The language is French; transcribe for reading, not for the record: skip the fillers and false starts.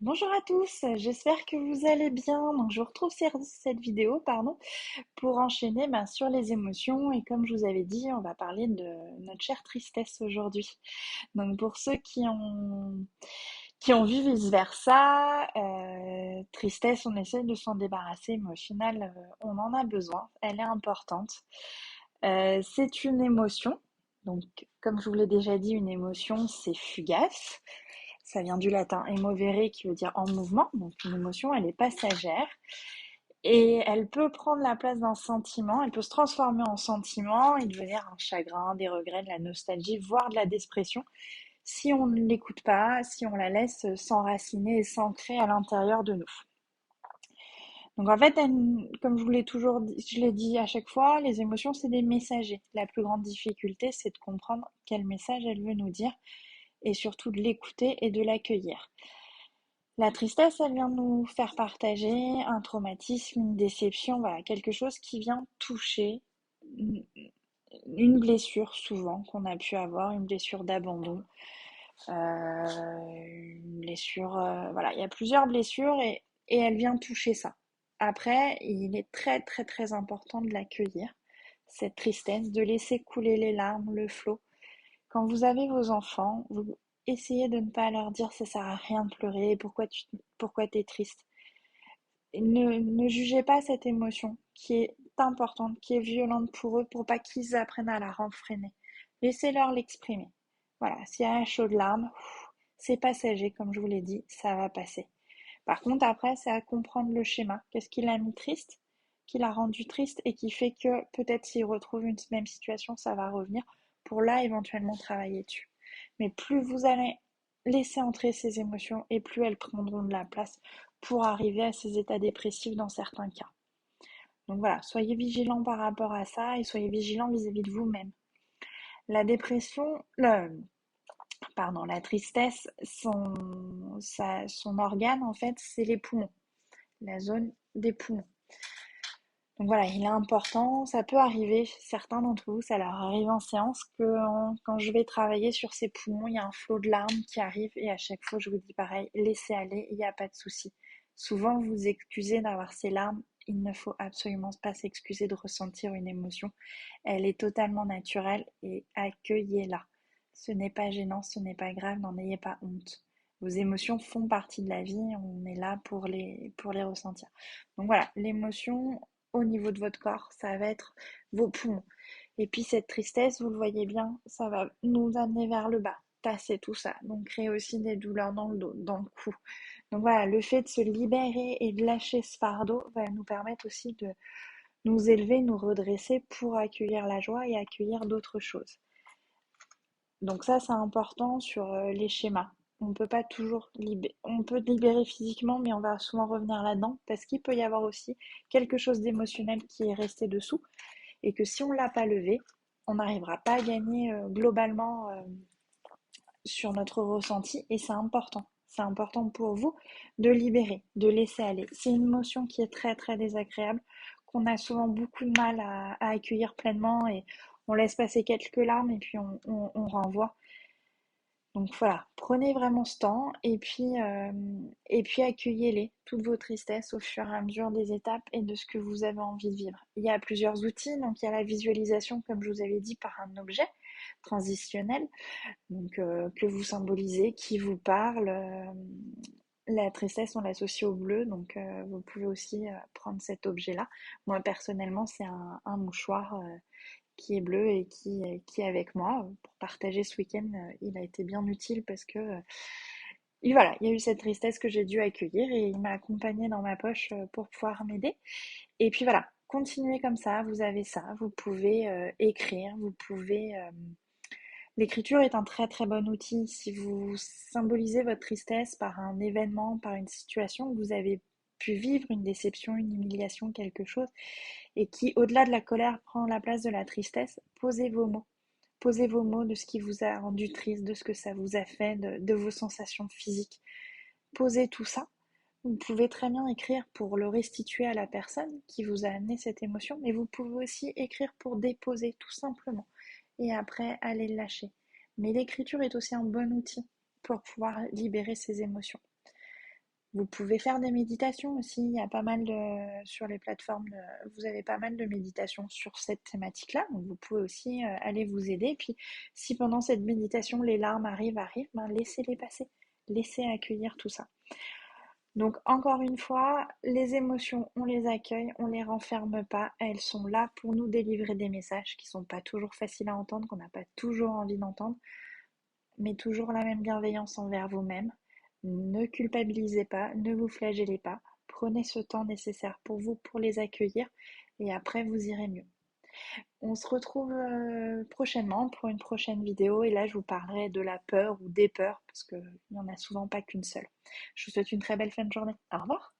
Bonjour à tous, j'espère que vous allez bien. Donc, je vous retrouve sur cette vidéo, pour enchaîner sur les émotions. Et comme je vous avais dit, on va parler de notre chère tristesse aujourd'hui. Donc, pour ceux qui ont vu vice-versa, tristesse, on essaie de s'en débarrasser, mais au final, on en a besoin. Elle est importante. C'est une émotion. Donc, comme je vous l'ai déjà dit, une émotion, c'est fugace. Ça vient du latin emovere qui veut dire en mouvement. Donc, une émotion, elle est passagère. Et elle peut prendre la place d'un sentiment, elle peut se transformer en sentiment et devenir un chagrin, des regrets, de la nostalgie, voire de la dépression, si on ne l'écoute pas, si on la laisse s'enraciner et s'ancrer à l'intérieur de nous. Donc en fait, comme je vous l'ai toujours dit, je l'ai dit à chaque fois, les émotions, c'est des messagers. La plus grande difficulté, c'est de comprendre quel message elle veut nous dire et surtout de l'écouter et de l'accueillir. La tristesse, elle vient nous faire partager un traumatisme, une déception, voilà, quelque chose qui vient toucher une blessure souvent qu'on a pu avoir, une blessure d'abandon, une blessure, voilà, il y a plusieurs blessures et elle vient toucher ça. Après, il est très très très important de l'accueillir, cette tristesse, de laisser couler les larmes, le flot. Quand vous avez vos enfants, vous essayez de ne pas leur dire ça sert à rien de pleurer, pourquoi t'es triste. Ne jugez pas cette émotion qui est importante, qui est violente pour eux, pour pas qu'ils apprennent à la renfreiner. Laissez-leur l'exprimer. Voilà, s'il y a un chaud de larmes, c'est passager, comme je vous l'ai dit, ça va passer. Par contre, après, c'est à comprendre le schéma. Qu'est-ce qui l'a mis triste, qui l'a rendu triste et qui fait que peut-être s'il retrouve une même situation, ça va revenir pour là éventuellement travailler dessus. Mais plus vous allez laisser entrer ces émotions et plus elles prendront de la place pour arriver à ces états dépressifs dans certains cas. Donc voilà, soyez vigilants par rapport à ça et soyez vigilants vis-à-vis de vous-même. La dépression, la tristesse, son organe en fait, c'est les poumons, la zone des poumons. Donc voilà, il est important, ça peut arriver, certains d'entre vous, ça leur arrive en séance que quand je vais travailler sur ces poumons, il y a un flot de larmes qui arrive et à chaque fois je vous dis pareil, laissez aller, il n'y a pas de souci. Souvent vous vous excusez d'avoir ces larmes, il ne faut absolument pas s'excuser de ressentir une émotion, elle est totalement naturelle et accueillez-la. Ce n'est pas gênant, ce n'est pas grave, n'en ayez pas honte. Vos émotions font partie de la vie, on est là pour les ressentir. Donc voilà, l'émotion, au niveau de votre corps, ça va être vos poumons. Et puis cette tristesse, vous le voyez bien, ça va nous amener vers le bas, tasser tout ça, donc créer aussi des douleurs dans le dos, dans le cou. Donc voilà, le fait de se libérer et de lâcher ce fardeau va nous permettre aussi de nous élever, nous redresser pour accueillir la joie et accueillir d'autres choses. Donc ça, c'est important sur les schémas. On peut pas toujours on peut libérer physiquement, mais on va souvent revenir là-dedans parce qu'il peut y avoir aussi quelque chose d'émotionnel qui est resté dessous et que si on l'a pas levé, on n'arrivera pas à gagner globalement sur notre ressenti et c'est important. C'est important pour vous de libérer, de laisser aller. C'est une émotion qui est très très désagréable, qu'on a souvent beaucoup de mal à accueillir pleinement et on laisse passer quelques larmes et puis on renvoie. Donc voilà, prenez vraiment ce temps et puis accueillez-les, toutes vos tristesses au fur et à mesure des étapes et de ce que vous avez envie de vivre. Il y a plusieurs outils, donc il y a la visualisation, comme je vous avais dit, par un objet transitionnel, donc que vous symbolisez, qui vous parle. La tristesse, on l'associe au bleu, donc vous pouvez aussi prendre cet objet-là. Moi, personnellement, c'est un mouchoir qui est bleu et qui est avec moi pour partager ce week-end. Il a été bien utile parce que et voilà, il y a eu cette tristesse que j'ai dû accueillir et il m'a accompagné dans ma poche pour pouvoir m'aider. Et puis voilà, continuez comme ça, vous avez ça, vous pouvez écrire, vous pouvez... L'écriture est un très très bon outil. Si vous symbolisez votre tristesse par un événement, par une situation que vous avez pu vivre, une déception, une humiliation, quelque chose, et qui, au-delà de la colère, prend la place de la tristesse, posez vos mots. Posez vos mots de ce qui vous a rendu triste, de ce que ça vous a fait, de vos sensations physiques. Posez tout ça. Vous pouvez très bien écrire pour le restituer à la personne qui vous a amené cette émotion, mais vous pouvez aussi écrire pour déposer tout simplement et après aller le lâcher. Mais l'écriture est aussi un bon outil pour pouvoir libérer ses émotions. Vous pouvez faire des méditations aussi, il y a pas mal sur les plateformes, vous avez pas mal de méditations sur cette thématique-là, donc vous pouvez aussi aller vous aider. Puis si pendant cette méditation les larmes arrivent, ben laissez-les passer, laissez accueillir tout ça. Donc encore une fois, les émotions, on les accueille, on les renferme pas, elles sont là pour nous délivrer des messages qui sont pas toujours faciles à entendre, qu'on n'a pas toujours envie d'entendre, mais toujours la même bienveillance envers vous-même. Ne culpabilisez pas, ne vous flagellez pas, prenez ce temps nécessaire pour vous, pour les accueillir, et après vous irez mieux. On se retrouve prochainement pour une prochaine vidéo, et là je vous parlerai de la peur ou des peurs, parce qu'il n'y en a souvent pas qu'une seule. Je vous souhaite une très belle fin de journée. Au revoir.